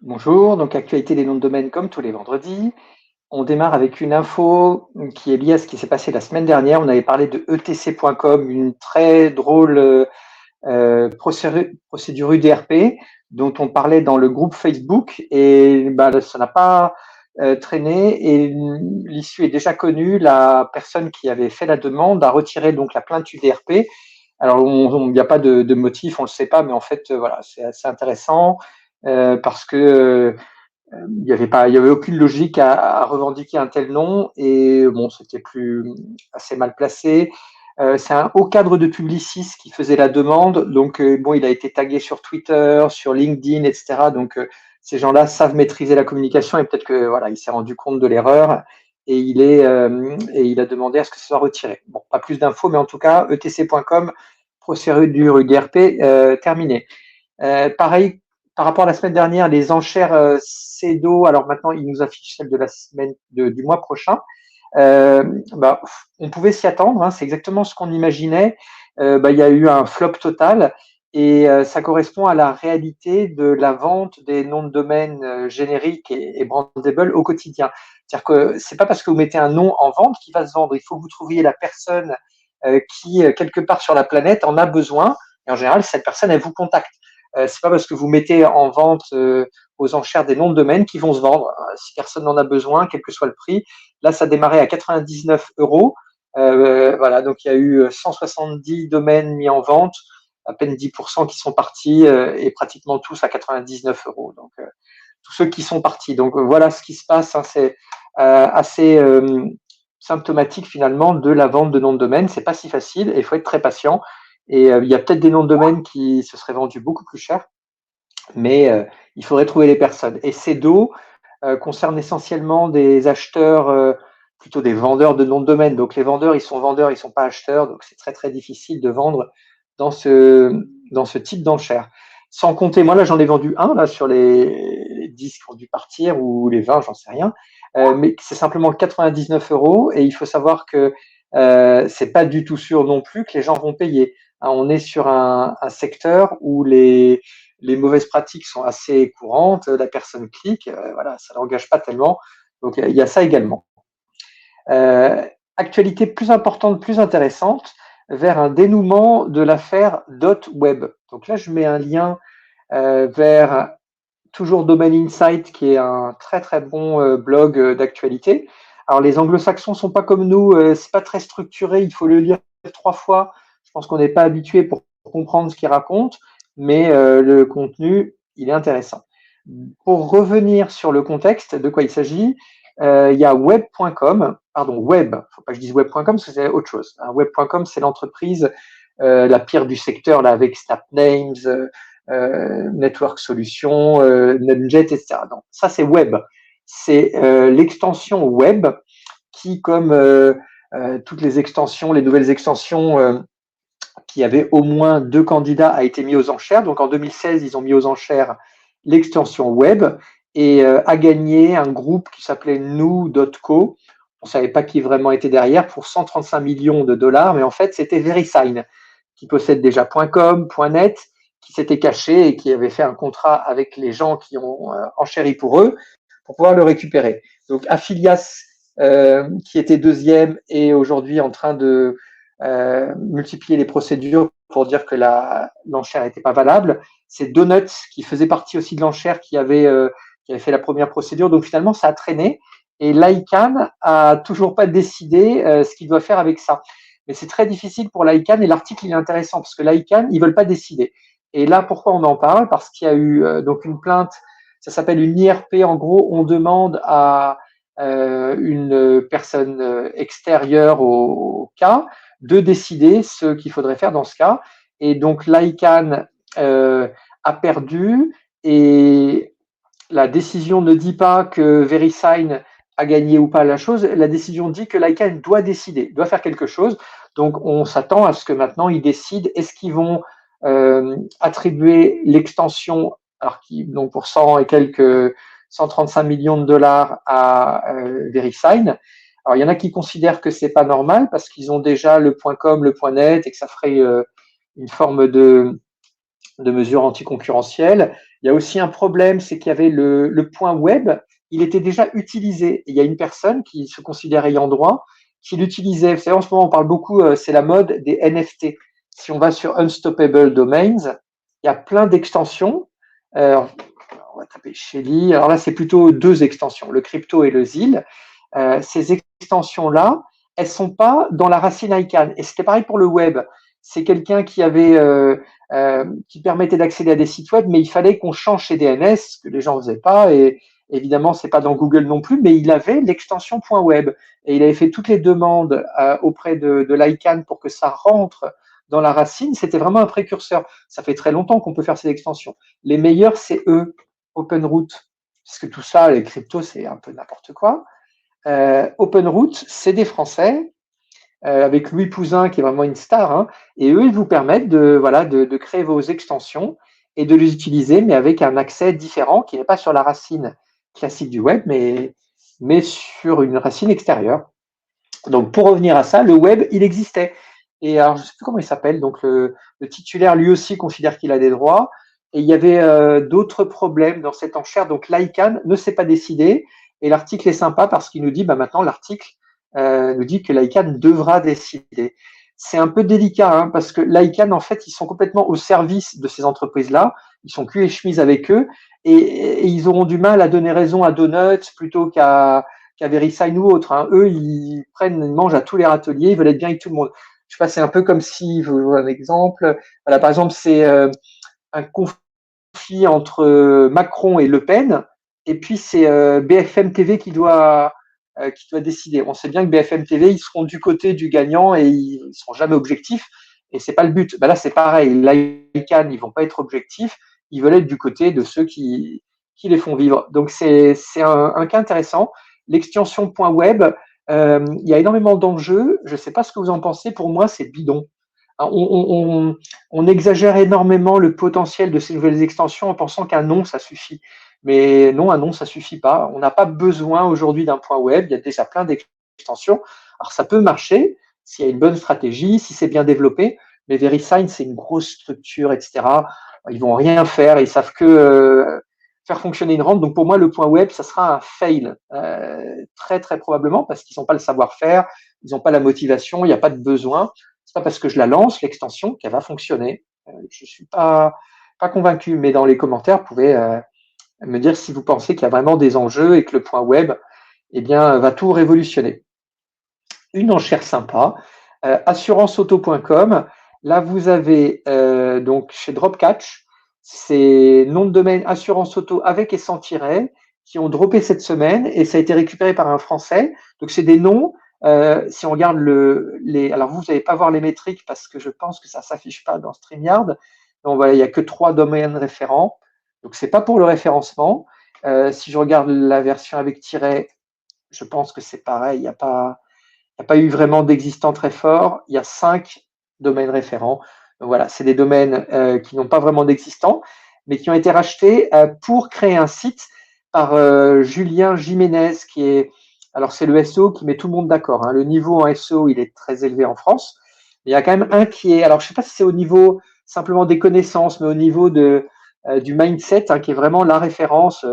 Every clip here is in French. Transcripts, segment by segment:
Bonjour, donc actualité des noms de domaine comme tous les vendredis. On démarre avec une info qui est liée à ce qui s'est passé la semaine dernière. On avait parlé de etc.com, une très drôle procédure UDRP dont on parlait dans le groupe Facebook et ça n'a pas traîné et l'issue est déjà connue. La personne qui avait fait la demande a retiré donc la plainte UDRP. Alors il n'y a pas de motif, on le sait pas, mais en fait voilà, c'est assez intéressant parce que il y avait aucune logique à revendiquer un tel nom et bon, c'était plus assez mal placé. C'est un haut cadre de Publicis qui faisait la demande, donc bon, il a été tagué sur Twitter, sur LinkedIn, etc. Donc ces gens-là savent maîtriser la communication et peut-être que voilà, il s'est rendu compte de l'erreur et il a demandé à ce que ce soit retiré. Bon, pas plus d'infos, mais en tout cas, etc.com, procédure UDRP terminée. Pareil, par rapport à la semaine dernière, les enchères CEDO, alors maintenant, il nous affiche celle de la semaine du mois prochain. Euh, bah, on pouvait s'y attendre, hein, c'est exactement ce qu'on imaginait. Il y a eu un flop total et ça correspond à la réalité de la vente des noms de domaine génériques et brandable au quotidien. C'est-à-dire que c'est pas parce que vous mettez un nom en vente qu'il va se vendre. Il faut que vous trouviez la personne qui, quelque part sur la planète, en a besoin. Et en général, cette personne, elle vous contacte. C'est pas parce que vous mettez en vente aux enchères des noms de domaine qui vont se vendre. Si personne n'en a besoin, quel que soit le prix. Là, ça démarrait à 99 euros. Voilà, donc il y a eu 170 domaines mis en vente, à peine 10% qui sont partis et pratiquement tous à 99 euros. Donc, tous ceux qui sont partis. Donc, voilà ce qui se passe. Hein, c'est assez symptomatique finalement de la vente de noms de domaine. C'est pas si facile et il faut être très patient. Et il y a peut-être des noms de domaine qui se seraient vendus beaucoup plus cher, mais il faudrait trouver les personnes. Et CEDO concerne essentiellement des acheteurs, plutôt des vendeurs de noms de domaine. Donc les vendeurs, ils sont vendeurs, ils ne sont pas acheteurs, donc c'est très très difficile de vendre dans ce type d'enchères. Sans compter, moi là j'en ai vendu un là sur les 10 qui ont dû partir ou les 20, j'en sais rien, mais c'est simplement 99 euros et il faut savoir que c'est pas du tout sûr non plus que les gens vont payer. Hein, on est sur un secteur où les mauvaises pratiques sont assez courantes, la personne clique, voilà, ça n'engage pas tellement. Donc il y a ça également. Euh, Actualité plus importante, plus intéressante, vers un dénouement de l'affaire .web. Donc là, je mets un lien vers toujours Domain Insight, qui est un très très bon blog d'actualité. Alors les anglo-saxons sont pas comme nous, c'est pas très structuré, il faut le lire 3 fois. Je pense qu'on n'est pas habitué pour comprendre ce qu'il raconte, mais le contenu, il est intéressant. Pour revenir sur le contexte, de quoi il s'agit, il y a web.com, pardon, web, il ne faut pas que je dise web.com parce que c'est autre chose. Web.com, c'est l'entreprise la pire du secteur, là, avec Snapnames, Network Solutions, Numjet, etc. Donc, ça, c'est web. C'est l'extension web qui, comme toutes les extensions, les nouvelles extensions qui avaient au moins 2 candidats, a été mis aux enchères. Donc, en 2016, ils ont mis aux enchères l'extension web et a gagné un groupe qui s'appelait Nous.co. On ne savait pas qui vraiment était derrière pour 135 millions de dollars, mais en fait, c'était VeriSign qui possède déjà .com, .net, qui s'était caché et qui avait fait un contrat avec les gens qui ont enchéri pour eux pour pouvoir le récupérer. Donc Affilias, qui était deuxième, est aujourd'hui en train de multiplier les procédures pour dire que l'enchère n'était pas valable. C'est Donuts, qui faisait partie aussi de l'enchère, qui avait fait la première procédure. Donc finalement, ça a traîné. Et l'ICANN a toujours pas décidé ce qu'il doit faire avec ça. Mais c'est très difficile pour l'ICANN et l'article il est intéressant parce que l'ICANN, ils veulent pas décider. Et là, pourquoi on en parle? Parce qu'il y a eu donc une plainte, ça s'appelle une IRP. En gros, on demande à une personne extérieure au cas de décider ce qu'il faudrait faire dans ce cas. Et donc l'ICANN a perdu et la décision ne dit pas que VeriSign a gagné ou pas la chose. La décision dit que l'ICANN doit décider, doit faire quelque chose. Donc on s'attend à ce que maintenant ils décident est-ce qu'ils vont attribuer l'extension, alors donc pour 100 et quelques 135 millions de dollars à VeriSign. Alors il y en a qui considèrent que c'est pas normal parce qu'ils ont déjà le .com, le .net et que ça ferait une forme de mesure anticoncurrentielle. Il y a aussi un problème, c'est qu'il y avait le point web, il était déjà utilisé. Il y a une personne qui se considère ayant droit, qui l'utilisait. Vous savez, en ce moment, on parle beaucoup, c'est la mode des NFT. Si on va sur Unstoppable Domains, il y a plein d'extensions. On va taper Shelly. Alors là, c'est plutôt deux extensions, le crypto et le ZIL. Ces extensions-là, elles sont pas dans la racine ICANN. Et c'était pareil pour le web. C'est quelqu'un qui permettait d'accéder à des sites web, mais il fallait qu'on change ses DNS, ce que les gens faisaient pas. Et évidemment, c'est pas dans Google non plus, mais il avait l'extension .web et il avait fait toutes les demandes auprès de l'ICANN pour que ça rentre dans la racine. C'était vraiment un précurseur. Ça fait très longtemps qu'on peut faire ces extensions. Les meilleurs, c'est eux, OpenRoot, parce que tout ça, les cryptos, c'est un peu n'importe quoi. OpenRoot, c'est des Français, avec Louis Pouzin qui est vraiment une star, hein, et eux, ils vous permettent de créer vos extensions et de les utiliser, mais avec un accès différent qui n'est pas sur la racine classique du web, mais sur une racine extérieure. Donc, pour revenir à ça, le web, il existait. Et alors, je ne sais plus comment il s'appelle, donc le titulaire, lui aussi, considère qu'il a des droits. Et il y avait d'autres problèmes dans cette enchère. Donc, l'ICANN ne s'est pas décidé. Et l'article est sympa parce qu'il nous dit, maintenant, l'article nous dit que l'ICANN devra décider. C'est un peu délicat, hein, parce que l'ICANN, en fait, ils sont complètement au service de ces entreprises-là. Ils sont cul et chemise avec eux. Et ils auront du mal à donner raison à Donuts plutôt qu'à VeriSign ou autre. Hein. Eux, ils mangent à tous les râteliers, ils veulent être bien avec tout le monde. Je sais pas, c'est un peu comme si, je vous vois un exemple, voilà, par exemple, c'est un conflit entre Macron et Le Pen, et puis c'est BFM TV qui doit décider. On sait bien que BFM TV, ils seront du côté du gagnant et ils ne seront jamais objectifs, et c'est pas le but. Là, c'est pareil. l'ICANN, ils vont pas être objectifs, ils veulent être du côté de ceux qui les font vivre. Donc c'est un cas intéressant. L'extension .web, il y a énormément d'enjeux. Je ne sais pas ce que vous en pensez. Pour moi, c'est bidon. On exagère énormément le potentiel de ces nouvelles extensions en pensant qu'un nom, ça suffit. Mais non, un nom, ça suffit pas. On n'a pas besoin aujourd'hui d'un point web. Il y a déjà plein d'extensions. Alors, ça peut marcher s'il y a une bonne stratégie, si c'est bien développé. Mais VeriSign, c'est une grosse structure, etc. Ils vont rien faire. Ils savent que faire fonctionner une rente. Donc, pour moi, le point web, ça sera un fail. Très, très probablement parce qu'ils n'ont pas le savoir-faire. Ils n'ont pas la motivation. Il n'y a pas de besoin. C'est pas parce que je la lance, l'extension, qu'elle va fonctionner. Je suis pas convaincu, mais dans les commentaires, vous pouvez me dire si vous pensez qu'il y a vraiment des enjeux et que le point web, va tout révolutionner. Une enchère sympa, assuranceauto.com. Là, vous avez donc chez Dropcatch, c'est nom de domaine assurance auto avec et sans tiret qui ont droppé cette semaine et ça a été récupéré par un Français. Donc, c'est des noms. Si on regarde alors vous n'allez pas voir les métriques parce que je pense que ça ne s'affiche pas dans StreamYard. Donc voilà, il n'y a que 3 domaines référents. Donc c'est pas pour le référencement. Si je regarde la version avec tiret, je pense que c'est pareil. Il n'y a pas eu vraiment d'existant très fort. Il y a 5 domaines référents. Donc voilà, c'est des domaines qui n'ont pas vraiment d'existant, mais qui ont été rachetés pour créer un site par Julien Jiménez, qui est alors, c'est le SEO qui met tout le monde d'accord. Hein. Le niveau en SEO, il est très élevé en France. Mais il y a quand même un qui est. Alors, je ne sais pas si c'est au niveau simplement des connaissances, mais au niveau du mindset, hein, qui est vraiment la référence,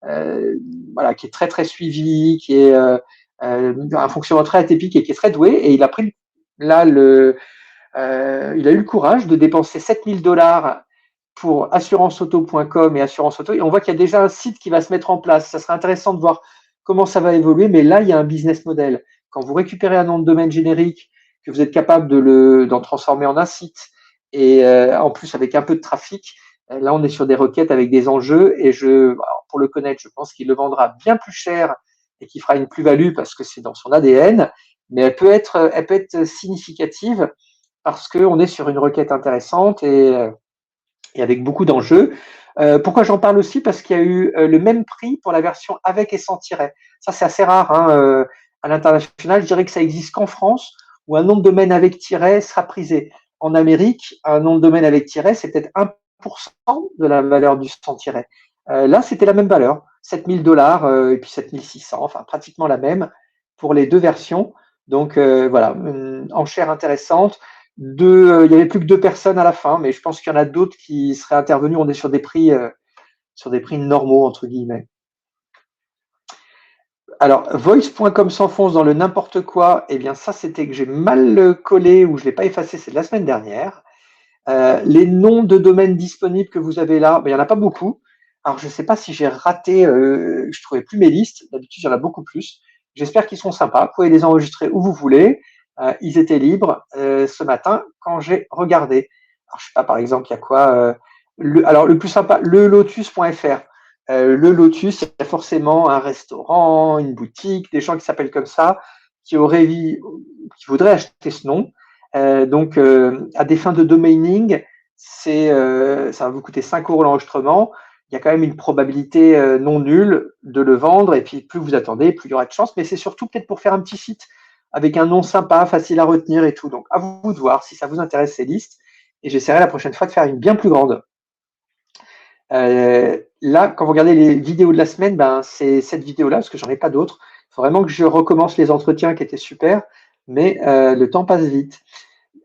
qui est très, très suivi, qui est un fonctionnement très atypique et qui est très doué. Et il a pris là il a eu le courage de dépenser 7 000 $ pour assuranceauto.com et assurance auto. Et on voit qu'il y a déjà un site qui va se mettre en place. Ça serait intéressant de voir comment ça va évoluer, mais là, il y a un business model. Quand vous récupérez un nom de domaine générique, que vous êtes capable d'en transformer en un site, et en plus avec un peu de trafic, là, on est sur des requêtes avec des enjeux, et pour le connaître, je pense qu'il le vendra bien plus cher et qu'il fera une plus-value parce que c'est dans son ADN, mais elle peut être significative parce qu'on est sur une requête intéressante et avec beaucoup d'enjeux. Pourquoi j'en parle aussi? Parce qu'il y a eu le même prix pour la version avec et sans tiret. Ça, c'est assez rare hein, à l'international. Je dirais que ça existe qu'en France, où un nom de domaine avec tiret sera prisé. En Amérique, un nom de domaine avec tiret, c'est peut-être 1% de la valeur du sans tiret. Là, c'était la même valeur, 7 000 $ et puis 7 600, enfin pratiquement la même pour les deux versions. Donc voilà, une enchère intéressante. il y avait plus que 2 personnes à la fin, mais je pense qu'il y en a d'autres qui seraient intervenus. On est sur des prix normaux, entre guillemets. Alors, voice.com s'enfonce dans le n'importe quoi. Eh bien, ça, c'était que j'ai mal collé ou je ne l'ai pas effacé, c'est de la semaine dernière. Les noms de domaines disponibles que vous avez là, ben, il n'y en a pas beaucoup. Alors, je ne sais pas si j'ai raté, je ne trouvais plus mes listes. D'habitude, il y en a beaucoup plus. J'espère qu'ils sont sympas. Vous pouvez les enregistrer où vous voulez. Ils étaient libres ce matin quand j'ai regardé. Alors, je ne sais pas, par exemple, il y a quoi alors, le plus sympa, lelotus.fr. Le Lotus, il y a forcément un restaurant, une boutique, des gens qui s'appellent comme ça, qui voudraient acheter ce nom. Donc, à des fins de domaining, ça va vous coûter 5 € l'enregistrement. Il y a quand même une probabilité non nulle de le vendre. Et puis, plus vous attendez, plus il y aura de chance. Mais c'est surtout peut-être pour faire un petit site avec un nom sympa, facile à retenir et tout. Donc, à vous de voir si ça vous intéresse ces listes. Et j'essaierai la prochaine fois de faire une bien plus grande. Là, quand vous regardez les vidéos de la semaine, ben, c'est cette vidéo-là, parce que j'en ai pas d'autres. Il faut vraiment que je recommence les entretiens qui étaient super, mais le temps passe vite.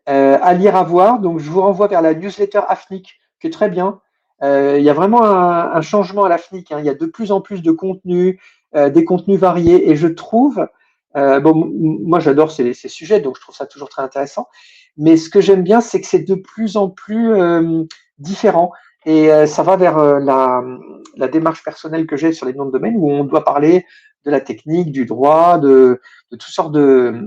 À lire, à voir, donc je vous renvoie vers la newsletter AFNIC, qui est très bien. Il y a vraiment un changement à l'AFNIC, hein. Il y a de plus en plus de contenus, des contenus variés, et je trouve, moi j'adore ces sujets, donc je trouve ça toujours très intéressant, mais ce que j'aime bien, c'est que c'est de plus en plus différent. Et ça va vers la démarche personnelle que j'ai sur les noms de domaine, où on doit parler de la technique, du droit, de toutes sortes de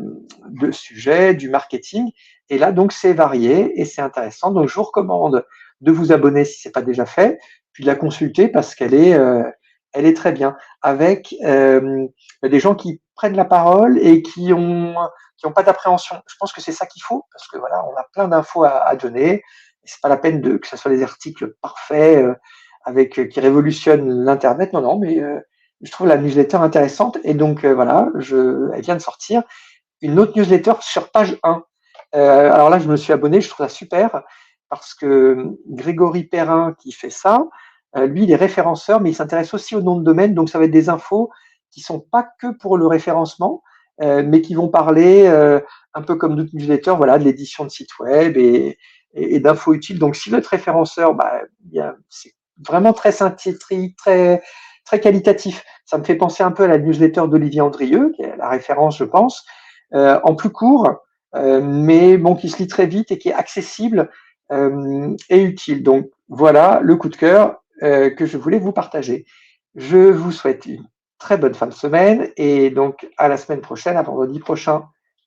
sujets, du marketing. Et là, donc, c'est varié et c'est intéressant. Donc, je vous recommande de vous abonner si ce n'est pas déjà fait, puis de la consulter parce qu'elle est très bien, avec des gens qui prennent la parole et qui ont pas d'appréhension. Je pense que c'est ça qu'il faut, parce que voilà, on a plein d'infos à donner. C'est pas la peine que ce soit des articles parfaits qui révolutionnent l'internet. Non, non, mais je trouve la newsletter intéressante. Et donc voilà, elle vient de sortir une autre newsletter sur page 1. Alors là, je me suis abonné, je trouve ça super parce que Grégory Perrin qui fait ça, lui, il est référenceur, mais il s'intéresse aussi au nom de domaine. Donc, ça va être des infos qui sont pas que pour le référencement, mais qui vont parler un peu comme d'autres newsletters, voilà, de l'édition de site web et d'infos utiles. Donc, si vous êtes référenceur, c'est vraiment très synthétique, très, très qualitatif. Ça me fait penser un peu à la newsletter d'Olivier Andrieux, qui est la référence, je pense, en plus court, mais bon, qui se lit très vite et qui est accessible et utile. Donc, voilà le coup de cœur que je voulais vous partager. Je vous souhaite une très bonne fin de semaine et donc à la semaine prochaine, à vendredi prochain.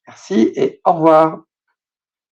Merci et au revoir.